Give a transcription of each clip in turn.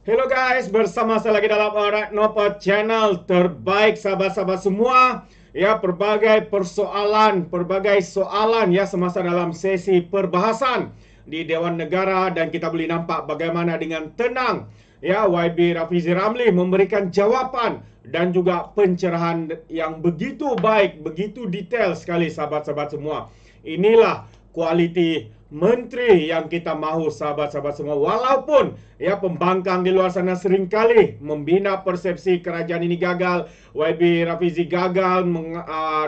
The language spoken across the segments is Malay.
Hello guys, bersama saya lagi dalam Alright Nova Channel terbaik sahabat-sahabat semua. Ya, berbagai soalan ya semasa dalam sesi perbahasan di Dewan Negara, dan kita boleh nampak bagaimana dengan tenang ya YB Rafizi Ramli memberikan jawapan dan juga pencerahan yang begitu baik, begitu detail sekali sahabat-sahabat semua. Inilah kualiti menteri yang kita mahu sahabat-sahabat semua. Walaupun ya pembangkang di luar sana seringkali membina persepsi kerajaan ini gagal, YB Rafizi gagal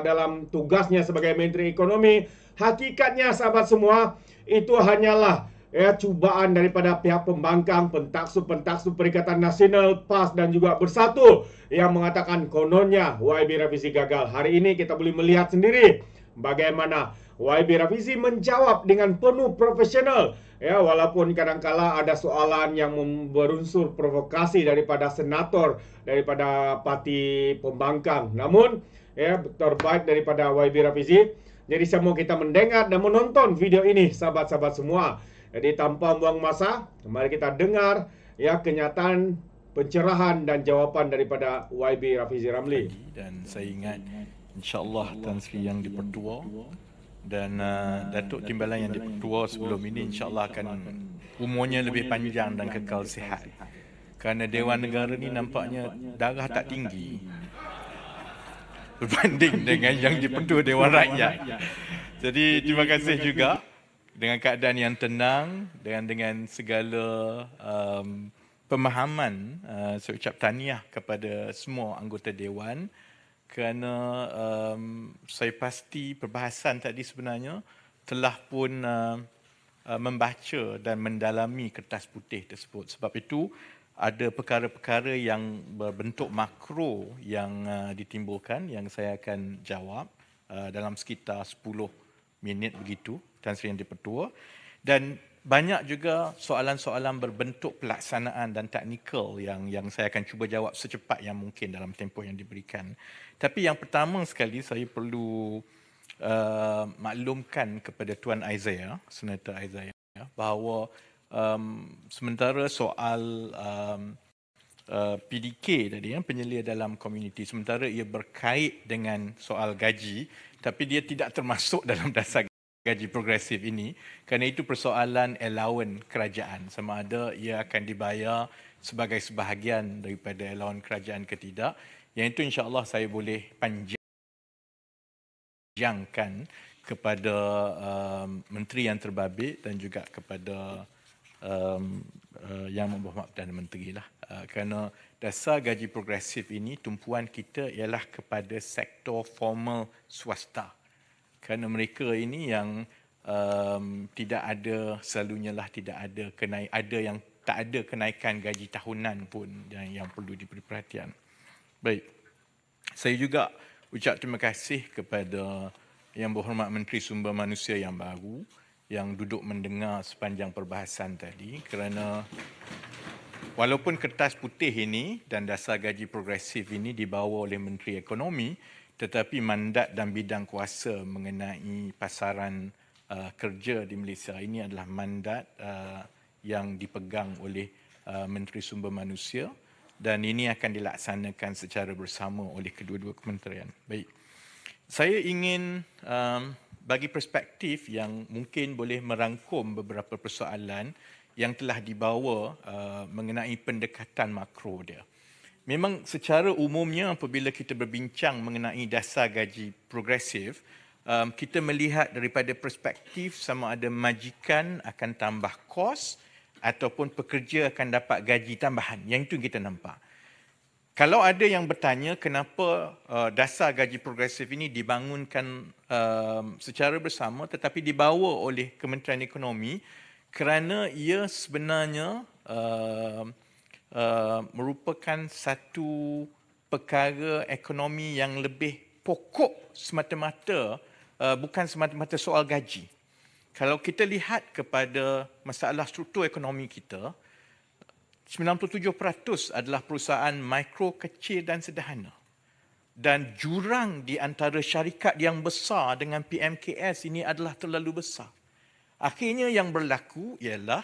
dalam tugasnya sebagai menteri ekonomi. Hakikatnya sahabat semua, itu hanyalah ya cubaan daripada pihak pembangkang, pentaksub Perikatan Nasional, PAS dan juga Bersatu yang mengatakan kononnya YB Rafizi gagal. Hari ini kita boleh melihat sendiri bagaimana YB Rafizi menjawab dengan penuh profesional ya, walaupun kadangkala ada soalan yang berunsur provokasi daripada senator daripada parti pembangkang. Namun ya terbaik daripada YB Rafizi. Jadi semua kita mendengar dan menonton video ini sahabat-sahabat semua. Jadi tanpa buang masa, mari kita dengar ya kenyataan pencerahan dan jawapan daripada YB Rafizi Ramli. Dan saya ingat insya-Allah Tan Sri yang dipertua dan Datuk Timbalan yang dipertua sebelum ini insya-Allah akan umurnya lebih panjang dan kekal sihat. Kerana Dewan Negara ni nampaknya darah tak tinggi berbanding dengan yang dipertua Dewan Rakyat. Jadi terima kasih juga dengan keadaan yang tenang dengan segala pemahaman. Saya ucap tahniah kepada semua anggota Dewan kerana saya pasti perbahasan tadi sebenarnya telah pun membaca dan mendalami kertas putih tersebut. Sebab itu ada perkara-perkara yang berbentuk makro yang ditimbulkan yang saya akan jawab dalam sekitar 10 minit begitu, Tan Sri Yang Dipertua. Dan banyak juga soalan-soalan berbentuk pelaksanaan dan teknikal yang saya akan cuba jawab secepat yang mungkin dalam tempoh yang diberikan. Tapi yang pertama sekali saya perlu maklumkan kepada Tuan Isaiah, Senator Isaiah, bahawa sementara soal PDK tadi, penyelia dalam komuniti, sementara ia berkait dengan soal gaji, tapi dia tidak termasuk dalam dasar gaji progresif ini, kerana itu persoalan allowance kerajaan, sama ada ia akan dibayar sebagai sebahagian daripada allowance kerajaan ke tidak. Yang itu insya-Allah saya boleh panjangkan kepada menteri yang terbabit dan juga kepada Yang Berhormat Perdana Menteri lah. Kerana dasar gaji progresif ini tumpuan kita ialah kepada sektor formal swasta. Kerana mereka ini yang tidak ada, selalunya lah tidak ada ada yang tak ada kenaikan gaji tahunan pun yang perlu diberi perhatian. Baik. Saya juga ucap terima kasih kepada Yang Berhormat Menteri Sumber Manusia yang baru yang duduk mendengar sepanjang perbahasan tadi, kerana walaupun kertas putih ini dan dasar gaji progresif ini dibawa oleh Menteri Ekonomi, tetapi mandat dan bidang kuasa mengenai pasaran kerja di Malaysia ini adalah mandat yang dipegang oleh Menteri Sumber Manusia, dan ini akan dilaksanakan secara bersama oleh kedua-dua kementerian. Baik. Saya ingin bagi perspektif yang mungkin boleh merangkum beberapa persoalan yang telah dibawa mengenai pendekatan makro dia. Memang secara umumnya apabila kita berbincang mengenai dasar gaji progresif, kita melihat daripada perspektif sama ada majikan akan tambah kos ataupun pekerja akan dapat gaji tambahan. Yang itu kita nampak. Kalau ada yang bertanya kenapa dasar gaji progresif ini dibangunkan secara bersama tetapi dibawa oleh Kementerian Ekonomi, kerana ia sebenarnya merupakan satu perkara ekonomi yang lebih pokok semata-mata, bukan semata-mata soal gaji. Kalau kita lihat kepada masalah struktur ekonomi kita, 97% adalah perusahaan mikro, kecil dan sederhana. Dan jurang di antara syarikat yang besar dengan PMKS ini adalah terlalu besar. Akhirnya yang berlaku ialah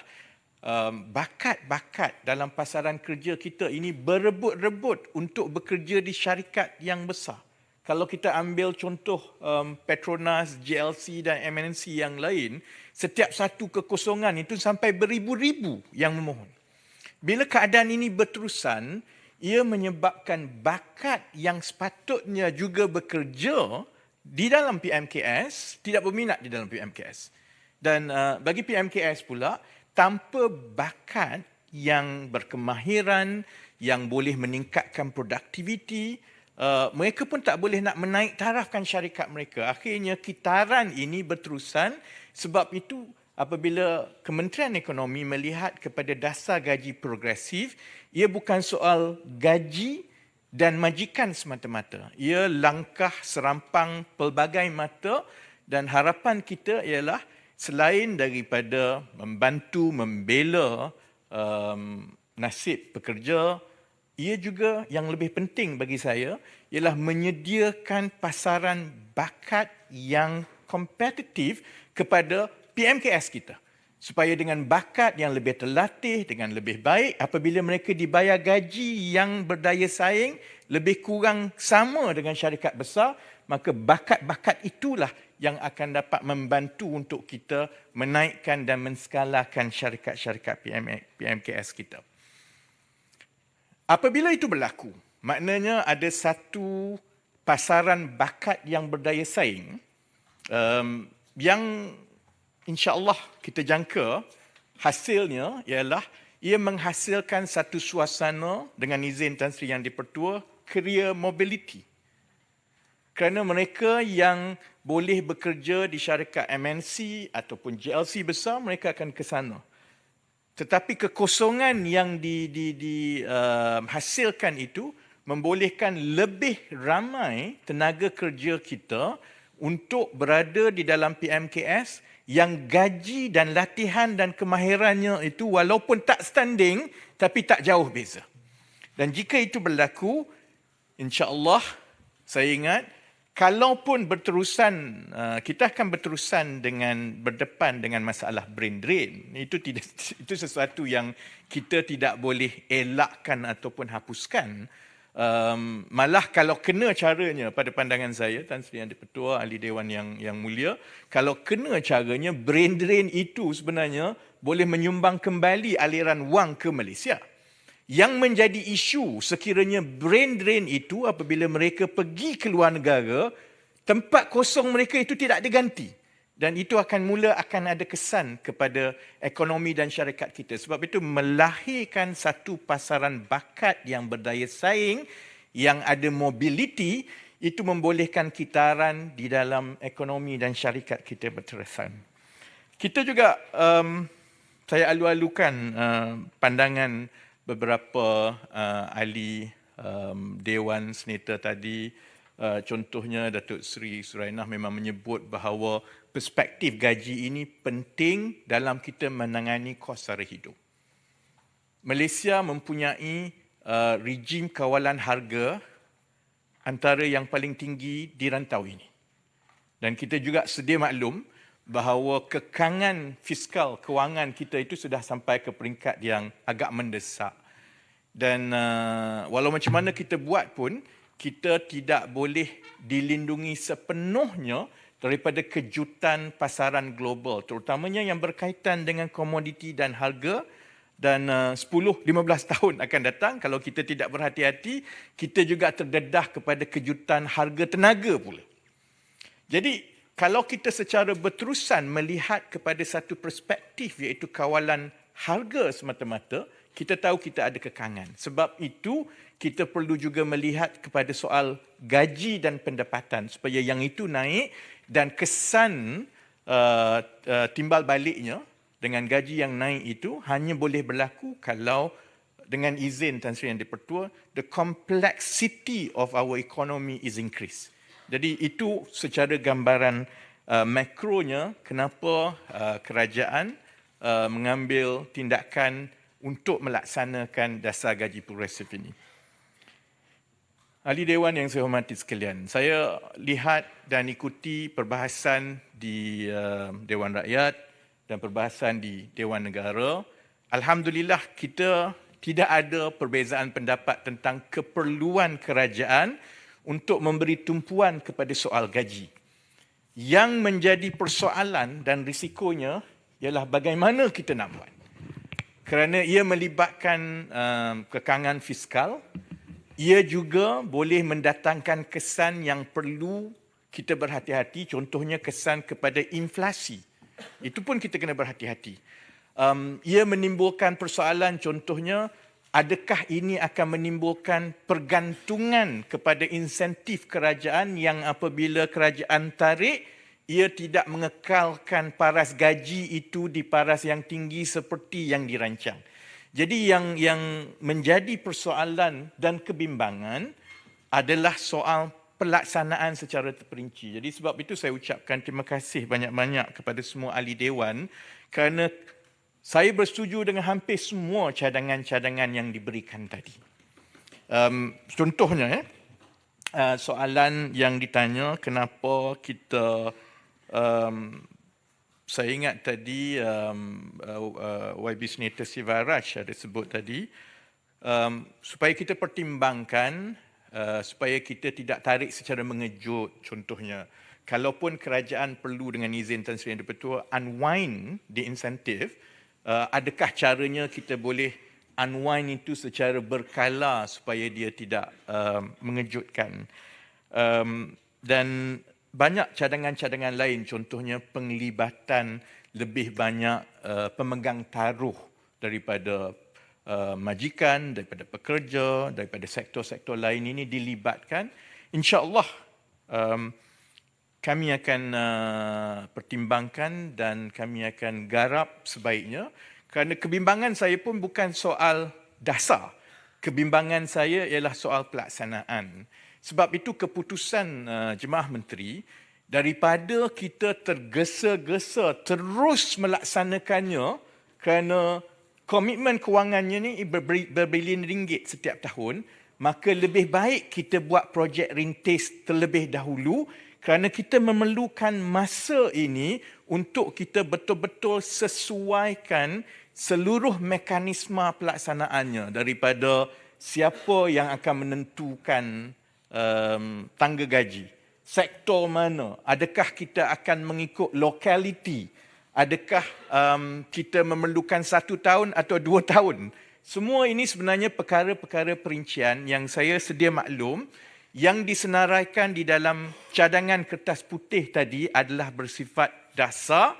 bakat-bakat dalam pasaran kerja kita ini berebut-rebut untuk bekerja di syarikat yang besar. Kalau kita ambil contoh Petronas, GLC dan MNC yang lain, setiap satu kekosongan itu sampai beribu-ribu yang memohon. Bila keadaan ini berterusan, ia menyebabkan bakat yang sepatutnya juga bekerja di dalam PMKS tidak berminat di dalam PMKS. Dan bagi PMKS pula, tanpa bakat yang berkemahiran, yang boleh meningkatkan produktiviti, mereka pun tak boleh nak menaik tarafkan syarikat mereka. Akhirnya kitaran ini berterusan. Sebab itu apabila Kementerian Ekonomi melihat kepada dasar gaji progresif, ia bukan soal gaji dan majikan semata-mata. Ia langkah serampang pelbagai mata, dan harapan kita ialah selain daripada membantu membela nasib pekerja, ia juga yang lebih penting bagi saya ialah menyediakan pasaran bakat yang kompetitif kepada PMKS kita. Supaya dengan bakat yang lebih terlatih, dengan lebih baik, apabila mereka dibayar gaji yang berdaya saing, lebih kurang sama dengan syarikat besar, maka bakat-bakat itulah yang akan dapat membantu untuk kita menaikkan dan menskalakan syarikat-syarikat PMKS kita. Apabila itu berlaku, maknanya ada satu pasaran bakat yang berdaya saing yang insya-Allah kita jangka hasilnya ialah ia menghasilkan satu suasana dengan izin Tan Sri Yang di-Pertua career mobility. Kerana mereka yang boleh bekerja di syarikat MNC ataupun GLC besar, mereka akan ke sana. Tetapi kekosongan yang dihasilkan itu membolehkan lebih ramai tenaga kerja kita untuk berada di dalam PMKS yang gaji dan latihan dan kemahirannya itu walaupun tak standing, tapi tak jauh beza. Dan jika itu berlaku, insya-Allah saya ingat, kalaupun berterusan, kita akan berterusan dengan berdepan dengan masalah brain drain. Itu sesuatu yang kita tidak boleh elakkan ataupun hapuskan. Malah kalau kena caranya, pada pandangan saya, Tan Sri Yang di-Pertua, Ahli Dewan yang mulia, kalau kena caranya, brain drain itu sebenarnya boleh menyumbang kembali aliran wang ke Malaysia. Yang menjadi isu sekiranya brain drain itu apabila mereka pergi ke luar negara, tempat kosong mereka itu tidak diganti. Dan itu akan ada kesan kepada ekonomi dan syarikat kita. Sebab itu melahirkan satu pasaran bakat yang berdaya saing, yang ada mobility, itu membolehkan kitaran di dalam ekonomi dan syarikat kita berterusan. Kita juga, saya alu-alukan pandangan beberapa ahli Dewan Seneta tadi. Contohnya Datuk Seri Surainah memang menyebut bahawa perspektif gaji ini penting dalam kita menangani kos sara hidup. Malaysia mempunyai rejim kawalan harga antara yang paling tinggi di rantau ini. Dan kita juga sedia maklum bahawa kekangan fiskal kewangan kita itu sudah sampai ke peringkat yang agak mendesak. Dan walau macam mana kita buat pun, kita tidak boleh dilindungi sepenuhnya daripada kejutan pasaran global, terutamanya yang berkaitan dengan komoditi dan harga. Dan 10-15 tahun akan datang, kalau kita tidak berhati-hati, kita juga terdedah kepada kejutan harga tenaga pula. Jadi, kalau kita secara berterusan melihat kepada satu perspektif, iaitu kawalan harga semata-mata, kita tahu kita ada kekangan. Sebab itu, kita perlu juga melihat kepada soal gaji dan pendapatan supaya yang itu naik, dan kesan timbal baliknya dengan gaji yang naik itu hanya boleh berlaku kalau dengan izin Tan Sri Yang di-Pertua, the complexity of our economy is increased. Jadi itu secara gambaran makronya kenapa kerajaan mengambil tindakan untuk melaksanakan dasar gaji progresif ini. Ahli Dewan yang saya hormati sekalian, saya lihat dan ikuti perbahasan di Dewan Rakyat dan perbahasan di Dewan Negara, alhamdulillah kita tidak ada perbezaan pendapat tentang keperluan kerajaan untuk memberi tumpuan kepada soal gaji. Yang menjadi persoalan dan risikonya ialah bagaimana kita nak buat. Kerana ia melibatkan kekangan fiskal, ia juga boleh mendatangkan kesan yang perlu kita berhati-hati, contohnya kesan kepada inflasi. Itu pun kita kena berhati-hati. Ia menimbulkan persoalan, contohnya, adakah ini akan menimbulkan pergantungan kepada insentif kerajaan yang apabila kerajaan tarik, ia tidak mengekalkan paras gaji itu di paras yang tinggi seperti yang dirancang. Jadi yang menjadi persoalan dan kebimbangan adalah soal pelaksanaan secara terperinci. Jadi sebab itu saya ucapkan terima kasih banyak-banyak kepada semua ahli dewan kerana saya bersetuju dengan hampir semua cadangan-cadangan yang diberikan tadi. Contohnya, soalan yang ditanya kenapa kita, saya ingat tadi YB Senator Sivaraj ada sebut tadi, supaya kita pertimbangkan, supaya kita tidak tarik secara mengejut. Contohnya, kalaupun kerajaan perlu dengan izin Tan Sri Yang di-Pertua unwind di insentif, adakah caranya kita boleh unwind itu secara berkala supaya dia tidak mengejutkan. Dan banyak cadangan-cadangan lain, contohnya penglibatan lebih banyak pemegang taruh daripada majikan, daripada pekerja, daripada sektor-sektor lain ini dilibatkan. InsyaAllah kami akan pertimbangkan dan kami akan garap sebaiknya, kerana kebimbangan saya pun bukan soal dasar. Kebimbangan saya ialah soal pelaksanaan. Sebab itu keputusan Jemaah Menteri, daripada kita tergesa-gesa terus melaksanakannya kerana komitmen kewangannya ni berbilion ringgit setiap tahun, maka lebih baik kita buat projek rintis terlebih dahulu kerana kita memerlukan masa ini untuk kita betul-betul sesuaikan seluruh mekanisme pelaksanaannya, daripada siapa yang akan menentukan tangga gaji, sektor mana, adakah kita akan mengikut lokaliti, adakah kita memerlukan 1 tahun atau 2 tahun. Semua ini sebenarnya perkara-perkara perincian yang saya sedia maklum yang disenaraikan di dalam cadangan kertas putih tadi adalah bersifat dasar,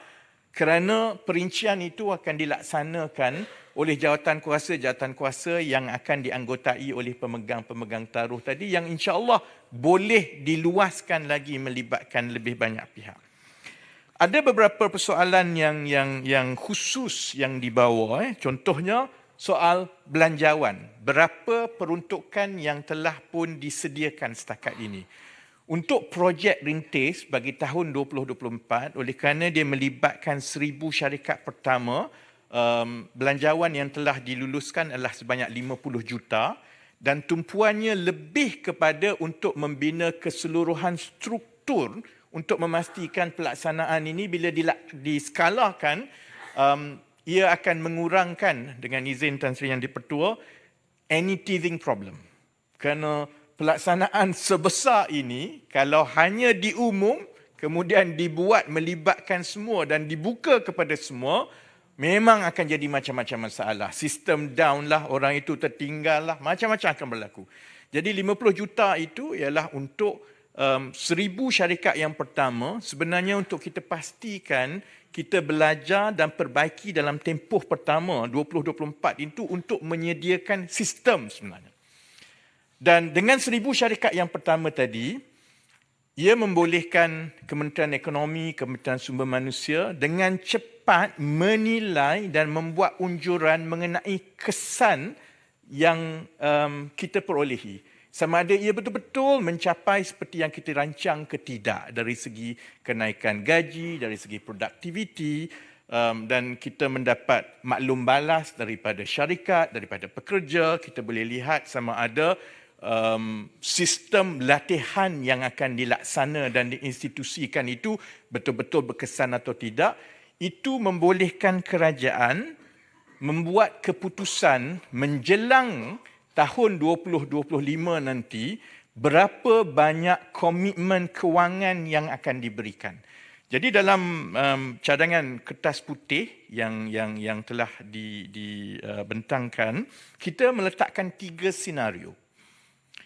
kerana perincian itu akan dilaksanakan oleh jawatan kuasa yang akan dianggotai oleh pemegang-pemegang taruh tadi, yang insya-Allah boleh diluaskan lagi melibatkan lebih banyak pihak. Ada beberapa persoalan yang khusus yang dibawa, contohnya soal belanjawan. Berapa peruntukan yang telah pun disediakan setakat ini untuk projek rintis bagi tahun 2024, oleh kerana dia melibatkan 1,000 syarikat pertama. Belanjawan yang telah diluluskan adalah sebanyak 50 juta dan tumpuannya lebih kepada untuk membina keseluruhan struktur untuk memastikan pelaksanaan ini bila diskalakan, ia akan mengurangkan, dengan izin Tan Sri Yang di-Pertua, any teething problem. Kerana pelaksanaan sebesar ini, kalau hanya diumum, kemudian dibuat melibatkan semua dan dibuka kepada semua, memang akan jadi macam-macam masalah. Sistem down lah, orang itu tertinggal lah, macam-macam akan berlaku. Jadi 50 juta itu ialah untuk 1,000 syarikat yang pertama, sebenarnya untuk kita pastikan kita belajar dan perbaiki dalam tempoh pertama 2024 itu untuk menyediakan sistem sebenarnya. Dan dengan 1,000 syarikat yang pertama tadi, ia membolehkan Kementerian Ekonomi, Kementerian Sumber Manusia dengan cepat menilai dan membuat unjuran mengenai kesan yang kita perolehi. Sama ada ia betul-betul mencapai seperti yang kita rancang ke tidak, dari segi kenaikan gaji, dari segi produktiviti, dan kita mendapat maklum balas daripada syarikat, daripada pekerja. Kita boleh lihat sama ada sistem latihan yang akan dilaksana dan diinstitusikan itu betul-betul berkesan atau tidak. Itu membolehkan kerajaan membuat keputusan menjelang tahun 2025 nanti berapa banyak komitmen kewangan yang akan diberikan. Jadi dalam cadangan kertas putih yang telah dibentangkan, kita meletakkan 3 senario.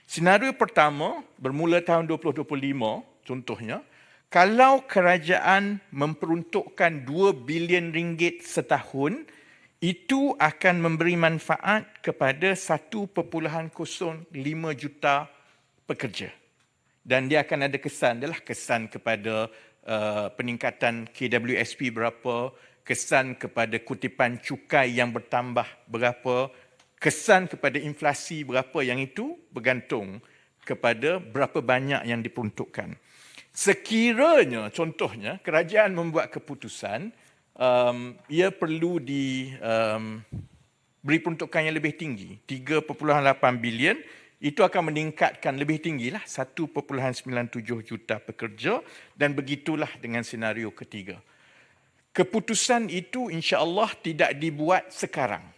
Senario pertama bermula tahun 2025, contohnya, kalau kerajaan memperuntukkan 2 bilion ringgit setahun, itu akan memberi manfaat kepada 1.05 juta pekerja. Dan dia akan ada kesan, adalah kesan kepada peningkatan KWSP berapa, kesan kepada kutipan cukai yang bertambah berapa, kesan kepada inflasi berapa, yang itu bergantung kepada berapa banyak yang diperuntukkan. Sekiranya, contohnya, kerajaan membuat keputusan, ia perlu beri peruntukan yang lebih tinggi, 3.8 bilion, itu akan meningkatkan lebih tinggilah 1.97 juta pekerja, dan begitulah dengan senario ketiga. Keputusan itu insya-Allah tidak dibuat sekarang.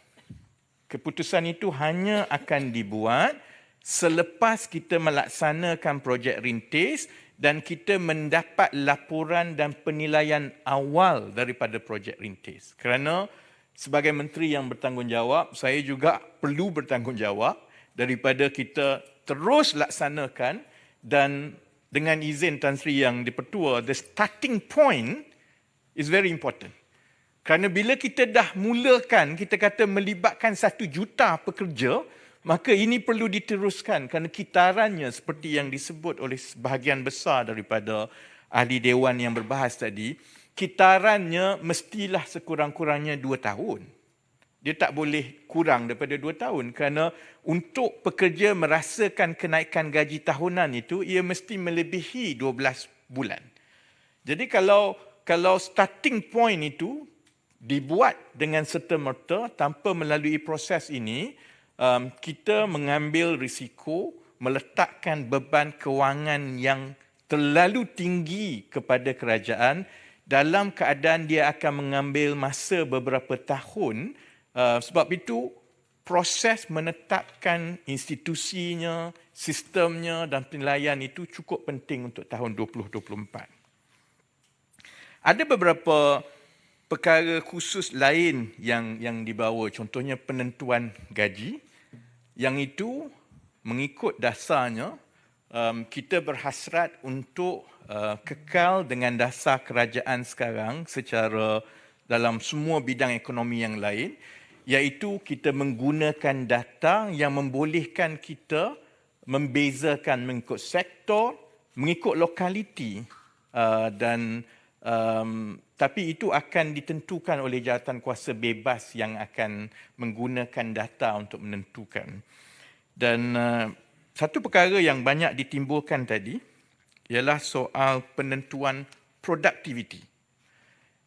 Keputusan itu hanya akan dibuat selepas kita melaksanakan projek rintis dan kita mendapat laporan dan penilaian awal daripada projek rintis. Kerana sebagai menteri yang bertanggungjawab, saya juga perlu bertanggungjawab daripada kita terus laksanakan, dan dengan izin Tan Sri yang dipertua, the starting point is very important. Kerana bila kita dah mulakan, kita kata melibatkan 1 juta pekerja, maka ini perlu diteruskan kerana kitarannya seperti yang disebut oleh sebahagian besar daripada ahli dewan yang berbahas tadi, kitarannya mestilah sekurang-kurangnya 2 tahun. Dia tak boleh kurang daripada 2 tahun kerana untuk pekerja merasakan kenaikan gaji tahunan itu, ia mesti melebihi 12 bulan. Jadi kalau starting point itu dibuat dengan serta-merta tanpa melalui proses ini, kita mengambil risiko meletakkan beban kewangan yang terlalu tinggi kepada kerajaan dalam keadaan dia akan mengambil masa beberapa tahun. Sebab itu, proses menetapkan institusinya, sistemnya dan penilaian itu cukup penting untuk tahun 2024. Ada beberapa perkara khusus lain yang dibawa, contohnya penentuan gaji. Yang itu mengikut dasarnya, kita berhasrat untuk kekal dengan dasar kerajaan sekarang secara dalam semua bidang ekonomi yang lain, iaitu kita menggunakan data yang membolehkan kita membezakan mengikut sektor, mengikut lokaliti, tapi itu akan ditentukan oleh jawatan kuasa bebas yang akan menggunakan data untuk menentukan. Dan satu perkara yang banyak ditimbulkan tadi ialah soal penentuan produktiviti.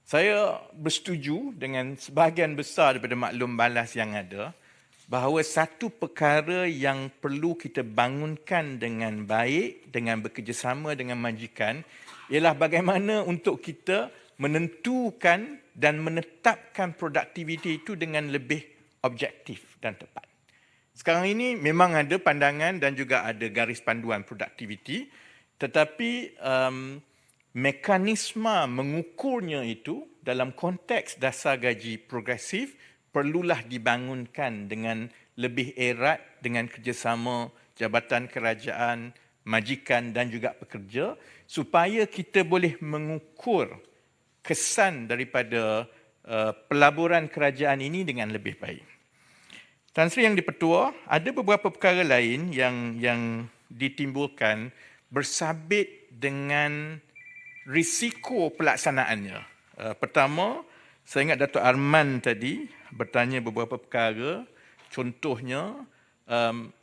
Saya bersetuju dengan sebahagian besar daripada maklum balas yang ada bahawa satu perkara yang perlu kita bangunkan dengan baik, dengan bekerjasama dengan majikan, ialah bagaimana untuk kita menentukan dan menetapkan produktiviti itu dengan lebih objektif dan tepat. Sekarang ini memang ada pandangan dan juga ada garis panduan produktiviti, tetapi mekanisme mengukurnya itu dalam konteks dasar gaji progresif perlulah dibangunkan dengan lebih erat dengan kerjasama jabatan kerajaan, majikan dan juga pekerja supaya kita boleh mengukur kesan daripada pelaburan kerajaan ini dengan lebih baik. Tan Sri yang dipertua, ada beberapa perkara lain yang ditimbulkan bersabit dengan risiko pelaksanaannya. Pertama, saya ingat Dato' Arman tadi bertanya beberapa perkara. Contohnya,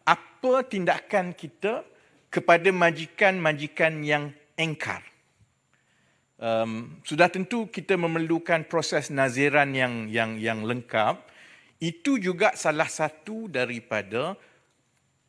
apa tindakan kita kepada majikan-majikan yang engkar? Sudah tentu kita memerlukan proses naziran yang lengkap. Itu juga salah satu daripada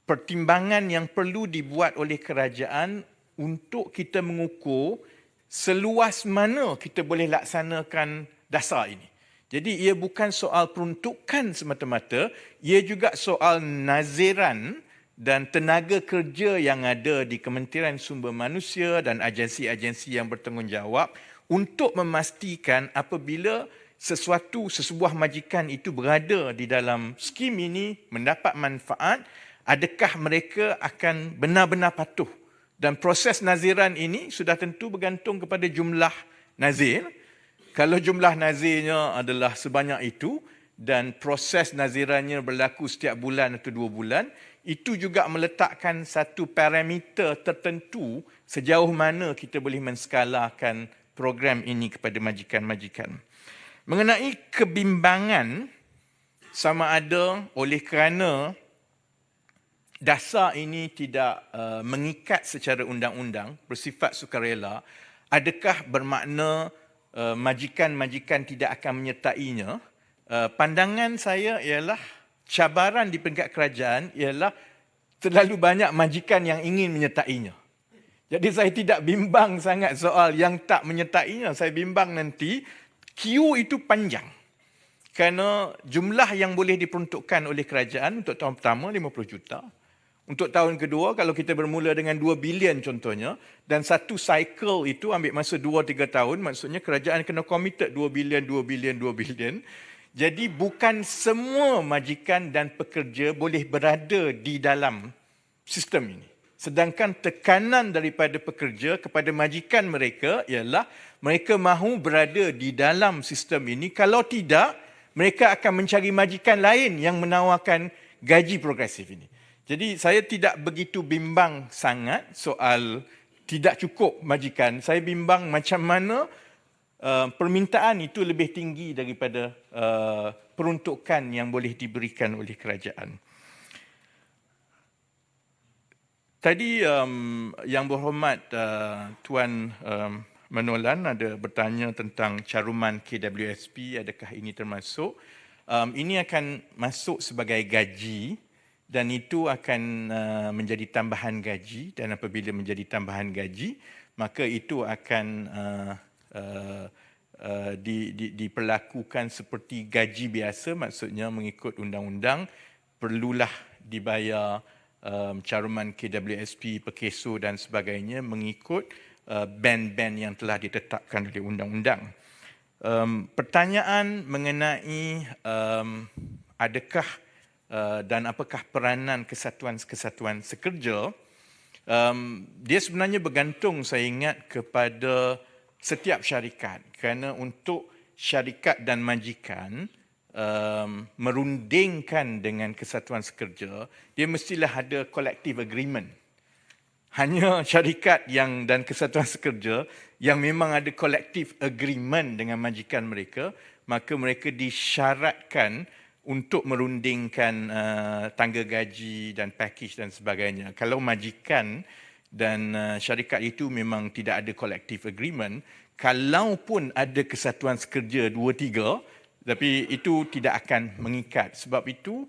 pertimbangan yang perlu dibuat oleh kerajaan untuk kita mengukur seluas mana kita boleh laksanakan dasar ini. Jadi ia bukan soal peruntukan semata-mata, ia juga soal naziran dan tenaga kerja yang ada di Kementerian Sumber Manusia dan agensi-agensi yang bertanggungjawab untuk memastikan apabila sebuah majikan itu berada di dalam skim ini mendapat manfaat, adakah mereka akan benar-benar patuh. Dan proses naziran ini sudah tentu bergantung kepada jumlah nazir. Kalau jumlah nazirnya adalah sebanyak itu dan proses nazirannya berlaku setiap bulan atau 2 bulan, itu juga meletakkan satu parameter tertentu sejauh mana kita boleh menskalakan program ini kepada majikan-majikan. Mengenai kebimbangan sama ada oleh kerana dasar ini tidak mengikat secara undang-undang, bersifat sukarela, adakah bermakna majikan-majikan tidak akan menyertainya? Pandangan saya ialah cabaran di peringkat kerajaan ialah terlalu banyak majikan yang ingin menyertainya. Jadi saya tidak bimbang sangat soal yang tak menyertainya. Saya bimbang nanti queue itu panjang. Kerana jumlah yang boleh diperuntukkan oleh kerajaan untuk tahun pertama 50 juta. Untuk tahun kedua, kalau kita bermula dengan 2 bilion contohnya, dan satu cycle itu ambil masa 2-3 tahun, maksudnya kerajaan kena committed 2 bilion, 2 bilion, 2 bilion. Jadi bukan semua majikan dan pekerja boleh berada di dalam sistem ini. Sedangkan tekanan daripada pekerja kepada majikan mereka ialah mereka mahu berada di dalam sistem ini. Kalau tidak, mereka akan mencari majikan lain yang menawarkan gaji progresif ini. Jadi saya tidak begitu bimbang sangat soal tidak cukup majikan. Saya bimbang macam mana permintaan itu lebih tinggi daripada peruntukan yang boleh diberikan oleh kerajaan. Tadi Yang Berhormat Tuan Manolan ada bertanya tentang caruman KWSP, adakah ini termasuk? Ini akan masuk sebagai gaji dan itu akan menjadi tambahan gaji, dan apabila menjadi tambahan gaji, maka itu akan diperlakukan seperti gaji biasa, maksudnya mengikut undang-undang perlulah dibayar caruman KWSP, perkeso dan sebagainya mengikut band-band yang telah ditetapkan oleh undang-undang. Pertanyaan mengenai adakah dan apakah peranan kesatuan-kesatuan sekerja, dia sebenarnya bergantung, saya ingat, kepada setiap syarikat. Kerana untuk syarikat dan majikan merundingkan dengan kesatuan sekerja, dia mestilah ada collective agreement. Hanya syarikat dan kesatuan sekerja yang memang ada collective agreement dengan majikan mereka, maka mereka disyaratkan untuk merundingkan tangga gaji dan package dan sebagainya. Kalau majikan dan syarikat itu memang tidak ada collective agreement, kalaupun ada kesatuan sekerja 2-3, tapi itu tidak akan mengikat. Sebab itu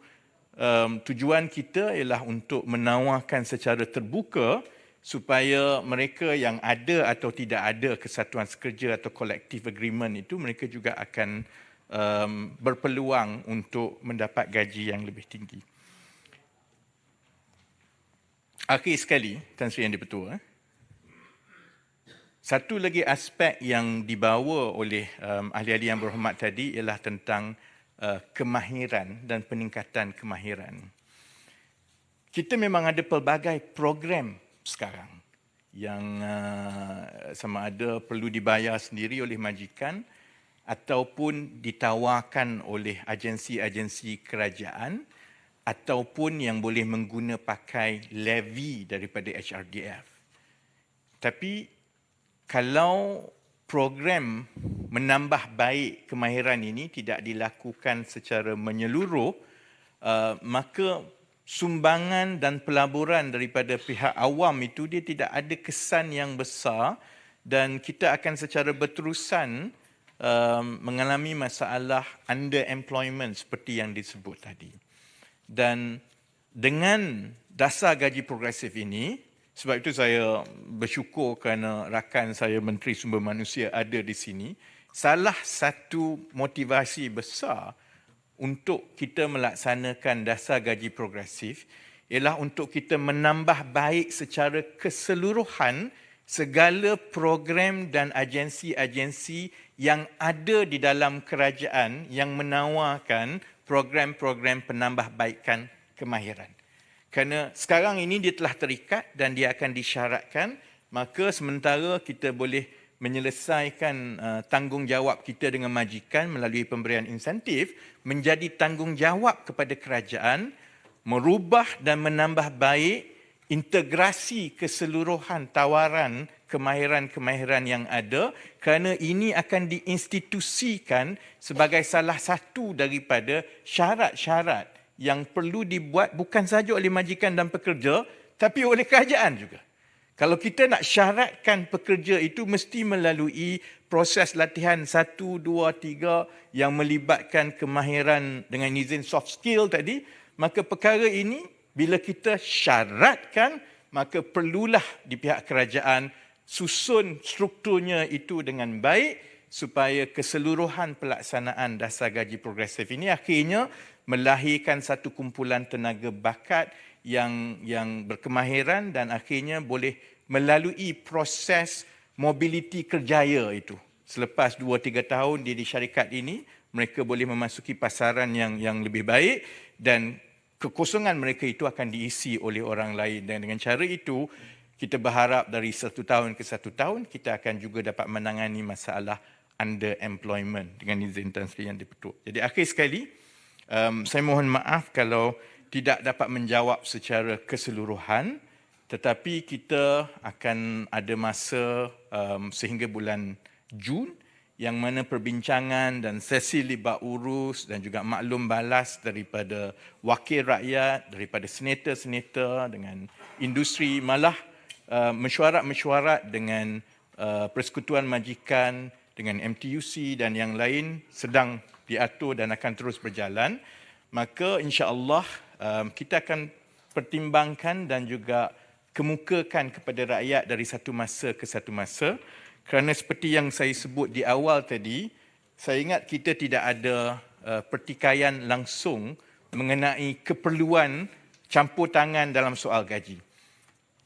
tujuan kita ialah untuk menawarkan secara terbuka supaya mereka yang ada atau tidak ada kesatuan sekerja atau collective agreement itu, mereka juga akan berpeluang untuk mendapat gaji yang lebih tinggi. Akhir sekali, Tan Sri Yang di-Pertua, satu lagi aspek yang dibawa oleh ahli-ahli yang berhormat tadi ialah tentang kemahiran dan peningkatan kemahiran. Kita memang ada pelbagai program sekarang yang sama ada perlu dibayar sendiri oleh majikan ataupun ditawarkan oleh agensi-agensi kerajaan ataupun yang boleh mengguna pakai levy daripada HRDF. Tapi kalau program menambah baik kemahiran ini tidak dilakukan secara menyeluruh, maka sumbangan dan pelaburan daripada pihak awam itu dia tidak ada kesan yang besar dan kita akan secara berterusan mengalami masalah underemployment seperti yang disebut tadi. Dan dengan dasar gaji progresif ini, sebab itu saya bersyukur kerana rakan saya Menteri Sumber Manusia ada di sini, salah satu motivasi besar untuk kita melaksanakan dasar gaji progresif ialah untuk kita menambah baik secara keseluruhan segala program dan agensi-agensi yang ada di dalam kerajaan yang menawarkan program-program penambahbaikan kemahiran. Kerana sekarang ini dia telah terikat dan dia akan disyaratkan, maka sementara kita boleh menyelesaikan tanggungjawab kita dengan majikan melalui pemberian insentif menjadi tanggungjawab kepada kerajaan merubah dan menambah baik integrasi keseluruhan tawaran kemahiran-kemahiran yang ada, kerana ini akan diinstitusikan sebagai salah satu daripada syarat-syarat yang perlu dibuat bukan sahaja oleh majikan dan pekerja tapi oleh kerajaan juga. Kalau kita nak syaratkan pekerja itu mesti melalui proses latihan 1, 2, 3 yang melibatkan kemahiran dengan izin soft skill tadi, maka perkara ini bila kita syaratkan, maka perlulah di pihak kerajaan susun strukturnya itu dengan baik supaya keseluruhan pelaksanaan dasar gaji progresif ini akhirnya melahirkan satu kumpulan tenaga bakat yang berkemahiran dan akhirnya boleh melalui proses mobiliti kerjaya itu. Selepas 2-3 tahun di syarikat ini, mereka boleh memasuki pasaran yang lebih baik dan kekosongan mereka itu akan diisi oleh orang lain. Dan dengan cara itu, kita berharap dari 1 tahun ke 1 tahun, kita akan juga dapat menangani masalah underemployment dengan izin Tan Sri Yang di-Pertua. Jadi akhir sekali, saya mohon maaf kalau tidak dapat menjawab secara keseluruhan, tetapi kita akan ada masa sehingga bulan Jun yang mana perbincangan dan sesi libat urus dan juga maklum balas daripada wakil rakyat, daripada senator-senator dengan industri, malah mesyuarat-mesyuarat dengan Persekutuan Majikan, dengan MTUC dan yang lain sedang diatur dan akan terus berjalan. Maka insya-Allah kita akan pertimbangkan dan juga kemukakan kepada rakyat dari satu masa ke satu masa, kerana seperti yang saya sebut di awal tadi, saya ingat kita tidak ada pertikaian langsung mengenai keperluan campur tangan dalam soal gaji.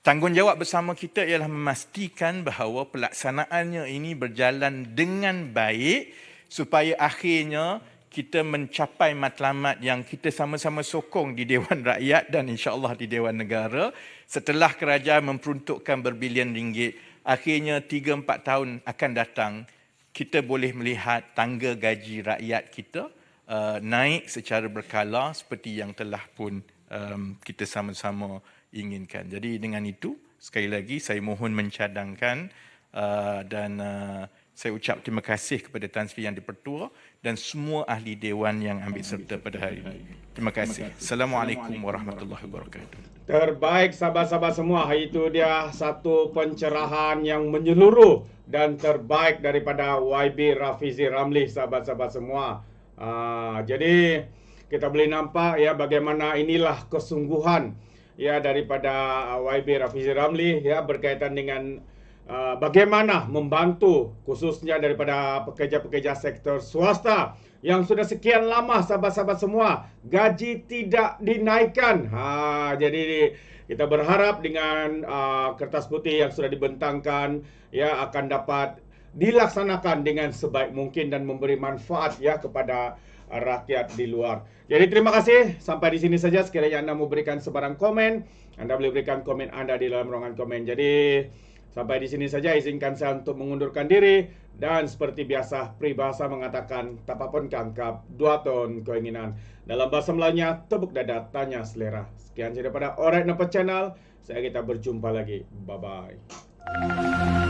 Tanggungjawab bersama kita ialah memastikan bahawa pelaksanaannya ini berjalan dengan baik supaya akhirnya kita mencapai matlamat yang kita sama-sama sokong di Dewan Rakyat dan insya-Allah di Dewan Negara. Setelah kerajaan memperuntukkan berbilion ringgit, akhirnya 3-4 tahun akan datang, kita boleh melihat tangga gaji rakyat kita naik secara berkala seperti yang telah pun kita sama-sama inginkan. Jadi dengan itu, sekali lagi saya mohon mencadangkan dan saya ucap terima kasih kepada Tan Sri Yang di-Pertua dan semua ahli Dewan yang ambil serta pada hari ini. Terima kasih. Assalamualaikum warahmatullahi wabarakatuh. Terbaik sahabat-sahabat semua, itu dia satu pencerahan yang menyeluruh dan terbaik daripada YB Rafizi Ramli, sahabat-sahabat semua. Jadi kita boleh nampak ya bagaimana inilah kesungguhan ya daripada YB Rafizi Ramli ya berkaitan dengan bagaimana membantu khususnya daripada pekerja-pekerja sektor swasta yang sudah sekian lama sahabat-sahabat semua gaji tidak dinaikkan. Jadi kita berharap dengan kertas putih yang sudah dibentangkan ya akan dapat dilaksanakan dengan sebaik mungkin dan memberi manfaat ya kepada rakyat di luar. Jadi terima kasih, sampai di sini saja. Sekiranya anda mau berikan sebarang komen, anda boleh berikan komen anda di dalam ruangan komen. Jadi sampai di sini saja, izinkan saya untuk mengundurkan diri. Dan seperti biasa, peribahasa mengatakan, tapapun kangkap, 2 ton keinginan. Dalam bahasa Melayunya, tepuk dada, tanya selera. Sekian saja daripada Alright Nampak Channel. Saya kita berjumpa lagi. Bye-bye.